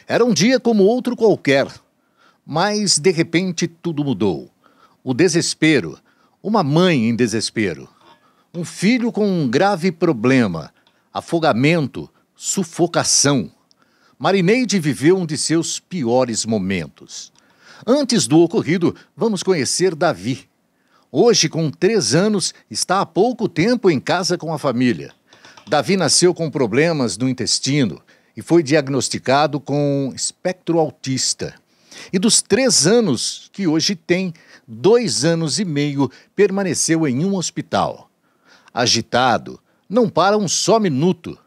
Era um dia como outro qualquer, mas de repente tudo mudou. O desespero, uma mãe em desespero, um filho com um grave problema, afogamento, sufocação. Marineide viveu um de seus piores momentos. Antes do ocorrido, vamos conhecer Davi. Hoje, com 3 anos, está há pouco tempo em casa com a família. Davi nasceu com problemas no intestino e foi diagnosticado com espectro autista. E dos 3 anos que hoje tem, 2 anos e meio permaneceu em um hospital. Agitado, não para um só minuto.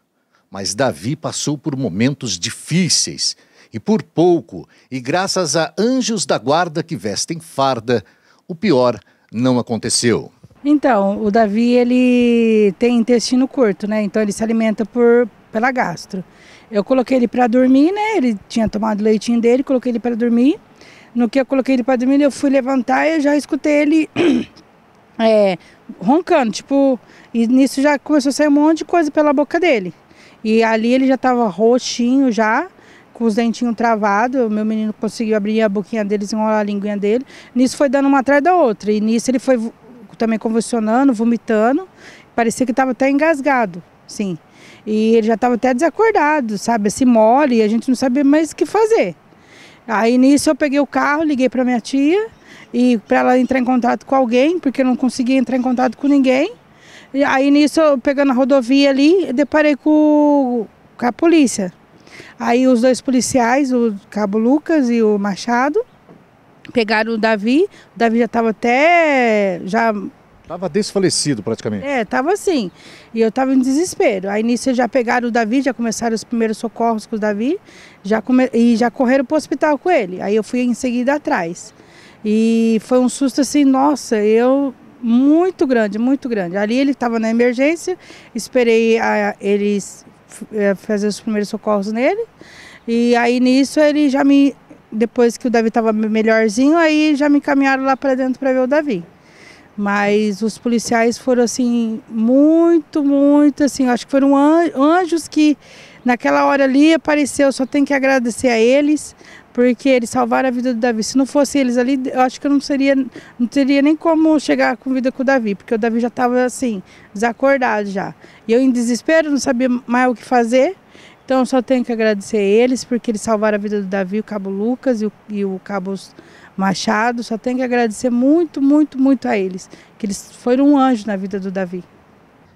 Mas Davi passou por momentos difíceis e por pouco, e graças a anjos da guarda que vestem farda, o pior não aconteceu. Então, o Davi, ele tem intestino curto, né? Então ele se alimenta pela gastro. Eu coloquei ele para dormir, né? Ele tinha tomado o leitinho dele, coloquei ele para dormir. No que eu coloquei ele para dormir, eu fui levantar e eu já escutei ele roncando, tipo, e nisso já começou a sair um monte de coisa pela boca dele. E ali ele já estava roxinho já, com os dentinhos travados. O meu menino conseguiu abrir a boquinha dele, enrolar a linguinha dele. Nisso foi dando uma atrás da outra. E nisso ele foi também convulsionando, vomitando. Parecia que estava até engasgado, sim. E ele já estava até desacordado, sabe? Assim, mole, e a gente não sabia mais o que fazer. Aí nisso eu peguei o carro, liguei para minha tia, e para ela entrar em contato com alguém, porque eu não conseguia entrar em contato com ninguém. E aí nisso, eu pegando a rodovia ali, deparei com a polícia. Aí os 2 policiais, o Cabo Lucas e o Machado, pegaram o Davi já estava Estava desfalecido praticamente. Estava assim. E eu estava em desespero. Aí nisso eles já pegaram o Davi, já começaram os primeiros socorros com o Davi, e já correram para o hospital com ele. Aí eu fui em seguida atrás. E foi um susto assim, nossa, muito grande, muito grande. Ali ele estava na emergência, esperei eles fazer os primeiros socorros nele. E aí nisso ele depois que o Davi estava melhorzinho, aí já me encaminharam lá para dentro para ver o Davi. Mas os policiais foram assim, muito, muito assim, acho que foram anjos que naquela hora ali apareceu. Só tenho que agradecer a eles, porque eles salvaram a vida do Davi. Se não fosse eles ali, eu acho que eu não teria nem como chegar com vida com o Davi, porque o Davi já estava assim, desacordado já. E eu em desespero, não sabia mais o que fazer. Então eu só tenho que agradecer a eles, porque eles salvaram a vida do Davi, o Cabo Lucas e o Cabo Machado. Só tenho que agradecer muito, muito, muito a eles, que eles foram um anjo na vida do Davi.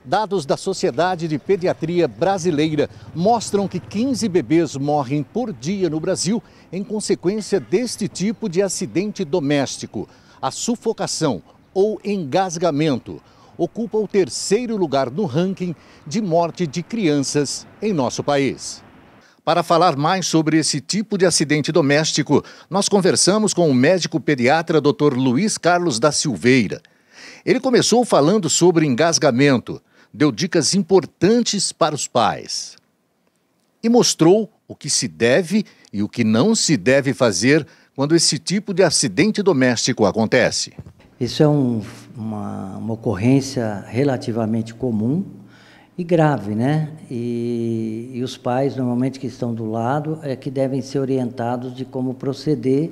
Dados da Sociedade de Pediatria Brasileira mostram que 15 bebês morrem por dia no Brasil em consequência deste tipo de acidente doméstico. A sufocação ou engasgamento ocupa o 3º lugar no ranking de morte de crianças em nosso país. Para falar mais sobre esse tipo de acidente doméstico, nós conversamos com o médico pediatra Dr. Luiz Carlos da Silveira. Ele começou falando sobre engasgamento, deu dicas importantes para os pais e mostrou o que se deve e o que não se deve fazer quando esse tipo de acidente doméstico acontece. Isso é uma ocorrência relativamente comum e grave, né? E os pais, normalmente, que estão do lado, é que devem ser orientados de como proceder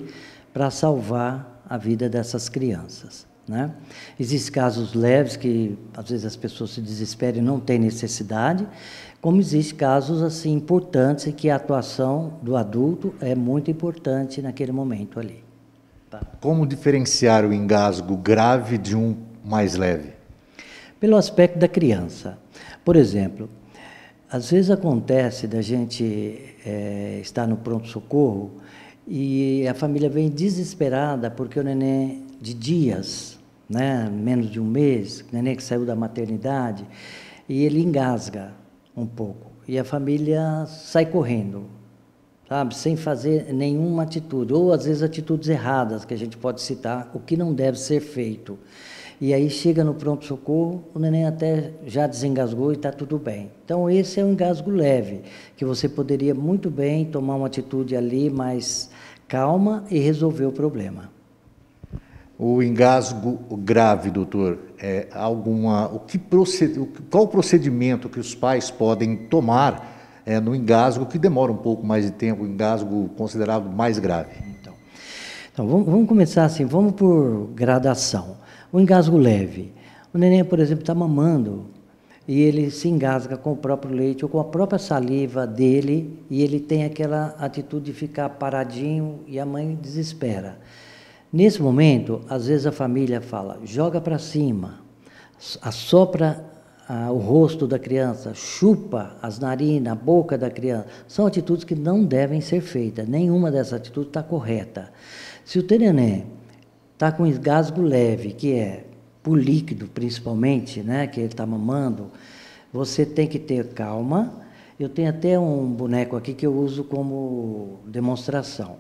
para salvar a vida dessas crianças, né? Existem casos leves que, às vezes, as pessoas se desesperam e não têm necessidade, como existem casos assim, importantes e que a atuação do adulto é muito importante naquele momento ali. Como diferenciar o engasgo grave de um mais leve? Pelo aspecto da criança. Por exemplo, às vezes acontece da gente estar no pronto-socorro e a família vem desesperada porque o neném de dias, né, menos de um mês, neném que saiu da maternidade, e ele engasga um pouco. E a família sai correndo, sabe, sem fazer nenhuma atitude, ou às vezes atitudes erradas, que a gente pode citar, o que não deve ser feito. E aí chega no pronto-socorro, o neném até já desengasgou e está tudo bem. Então esse é um engasgo leve, que você poderia muito bem tomar uma atitude ali mais calma e resolver o problema. O engasgo grave, doutor, qual o procedimento que os pais podem tomar no engasgo, que demora um pouco mais de tempo, o engasgo considerado mais grave? Então vamos começar assim, vamos por gradação. O engasgo leve. O neném, por exemplo, está mamando e ele se engasga com o próprio leite ou com a própria saliva dele e ele tem aquela atitude de ficar paradinho e a mãe desespera. Nesse momento, às vezes a família fala, joga para cima, assopra o rosto da criança, chupa as narinas, a boca da criança. São atitudes que não devem ser feitas. Nenhuma dessas atitudes está correta. Se o teu neném está com engasgo leve, que é por líquido principalmente, né, que ele está mamando, você tem que ter calma. Eu tenho até um boneco aqui que eu uso como demonstração.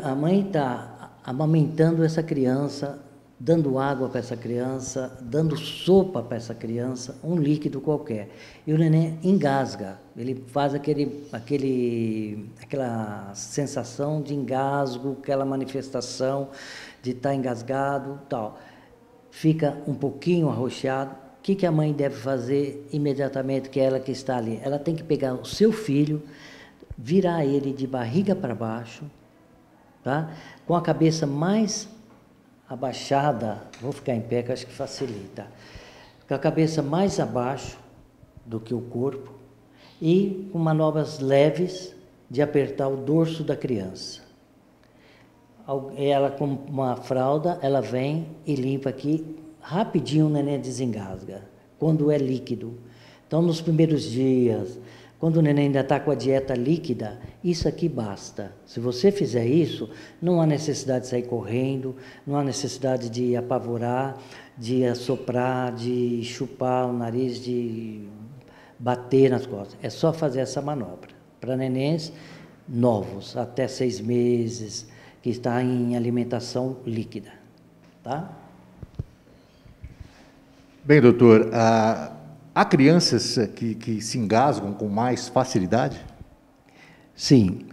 A mãe está amamentando essa criança, dando água para essa criança, dando sopa para essa criança, um líquido qualquer. E o neném engasga, ele faz aquela sensação de engasgo, aquela manifestação de estar engasgado, tal. Fica um pouquinho arroxeado. O que a mãe deve fazer imediatamente, que é ela que está ali? Ela tem que pegar o seu filho, virar ele de barriga para baixo, tá? Com a cabeça mais abaixada, vou ficar em pé que acho que facilita, com a cabeça mais abaixo do que o corpo e com manobras leves de apertar o dorso da criança. Ela com uma fralda, ela vem e limpa aqui, rapidinho o neném desengasga, quando é líquido. Então, nos primeiros dias, quando o neném ainda está com a dieta líquida, isso aqui basta. Se você fizer isso, não há necessidade de sair correndo, não há necessidade de apavorar, de assoprar, de chupar o nariz, de bater nas costas. É só fazer essa manobra. Para nenéns novos, até 6 meses, que está em alimentação líquida. Tá? Bem, doutor, há crianças que se engasgam com mais facilidade? Sim.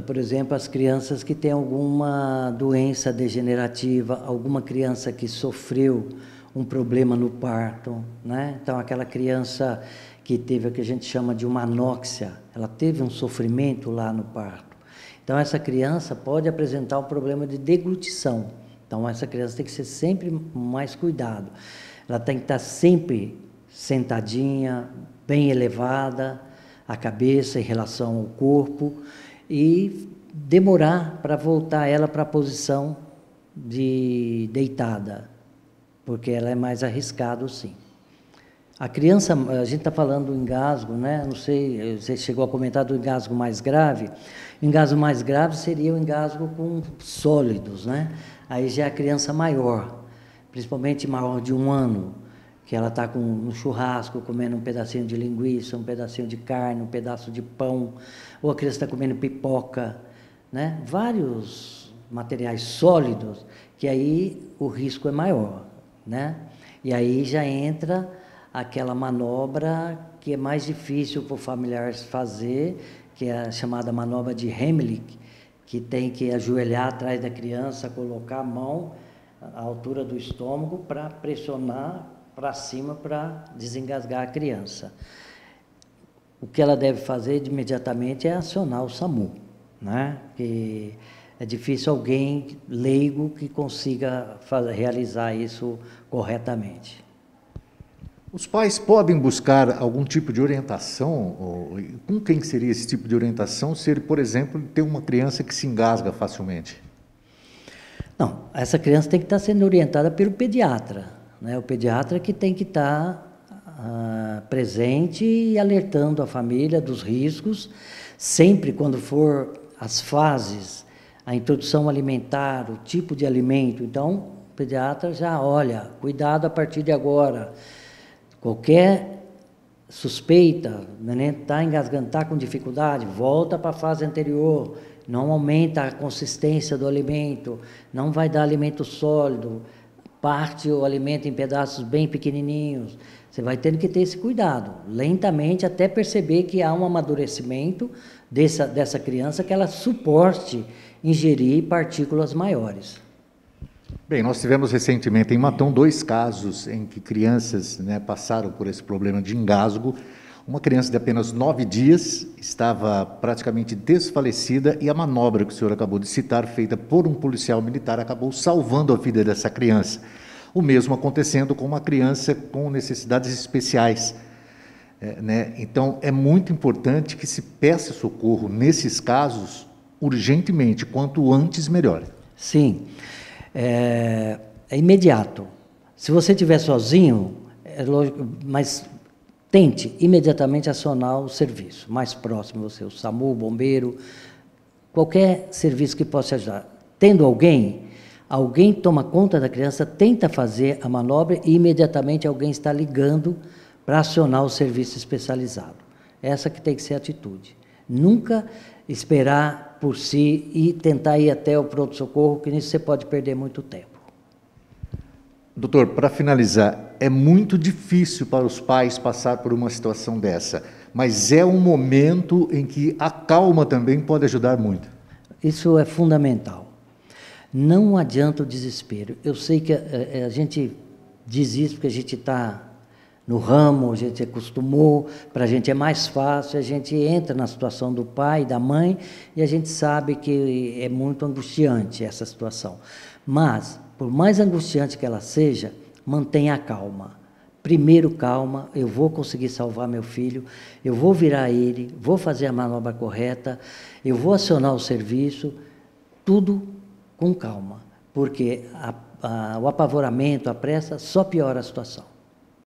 Por exemplo, as crianças que têm alguma doença degenerativa, alguma criança que sofreu um problema no parto, né? Então, aquela criança que teve o que a gente chama de uma anóxia, ela teve um sofrimento lá no parto. Então, essa criança pode apresentar um problema de deglutição. Então, essa criança tem que ser sempre mais cuidado. Ela tem que estar sempre sentadinha, bem elevada, a cabeça em relação ao corpo, e demorar para voltar ela para a posição de deitada, porque ela é mais arriscado, sim. A criança, a gente está falando do engasgo, né? Não sei, você chegou a comentar do engasgo mais grave. O engasgo mais grave seria o engasgo com sólidos, né? Aí já é a criança maior, principalmente maior de 1 ano, que ela está com um churrasco, comendo um pedacinho de linguiça, um pedacinho de carne, um pedaço de pão, ou a criança está comendo pipoca, né? Vários materiais sólidos, que aí o risco é maior, né? E aí já entra aquela manobra que é mais difícil para o familiar fazer, que é a chamada manobra de Heimlich, que tem que ajoelhar atrás da criança, colocar a mão à altura do estômago para pressionar para cima para desengasgar a criança. O que ela deve fazer imediatamente é acionar o SAMU, né? Que é difícil alguém leigo que consiga realizar isso corretamente. Os pais podem buscar algum tipo de orientação? Com quem seria esse tipo de orientação se ele, por exemplo, tem uma criança que se engasga facilmente? Não, essa criança tem que estar sendo orientada pelo pediatra, né? O pediatra que tem que estar presente e alertando a família dos riscos, sempre quando for as fases, a introdução alimentar, o tipo de alimento. Então, o pediatra já olha, cuidado a partir de agora. Qualquer suspeita, o neném está engasgando, está com dificuldade, volta para a fase anterior, não aumenta a consistência do alimento, não vai dar alimento sólido, parte o alimento em pedaços bem pequenininhos. Você vai tendo que ter esse cuidado, lentamente, até perceber que há um amadurecimento dessa criança, que ela suporte ingerir partículas maiores. Bem, nós tivemos recentemente em Matão 2 casos em que crianças, né, passaram por esse problema de engasgo. Uma criança de apenas 9 dias estava praticamente desfalecida e a manobra que o senhor acabou de citar, feita por um policial militar, acabou salvando a vida dessa criança. O mesmo acontecendo com uma criança com necessidades especiais. Né? Então, é muito importante que se peça socorro nesses casos urgentemente, quanto antes melhor. Sim, é imediato. Se você estiver sozinho, é lógico, mas tente imediatamente acionar o serviço mais próximo, você, o SAMU, o bombeiro, qualquer serviço que possa ajudar. Tendo alguém toma conta da criança, tenta fazer a manobra e imediatamente alguém está ligando para acionar o serviço especializado. Essa que tem que ser a atitude. Nunca esperar por si e tentar ir até o pronto-socorro, que nisso você pode perder muito tempo. Doutor, para finalizar, é muito difícil para os pais passar por uma situação dessa, mas é um momento em que a calma também pode ajudar muito. Isso é fundamental. Não adianta o desespero. Eu sei que a gente diz isso porque a gente está no ramo, a gente acostumou, para a gente é mais fácil, a gente entra na situação do pai, da mãe, e a gente sabe que é muito angustiante essa situação. Mas, por mais angustiante que ela seja, mantenha a calma. Primeiro, calma, eu vou conseguir salvar meu filho, eu vou virar ele, vou fazer a manobra correta, eu vou acionar o serviço, tudo com calma, porque o apavoramento, a pressa, só piora a situação.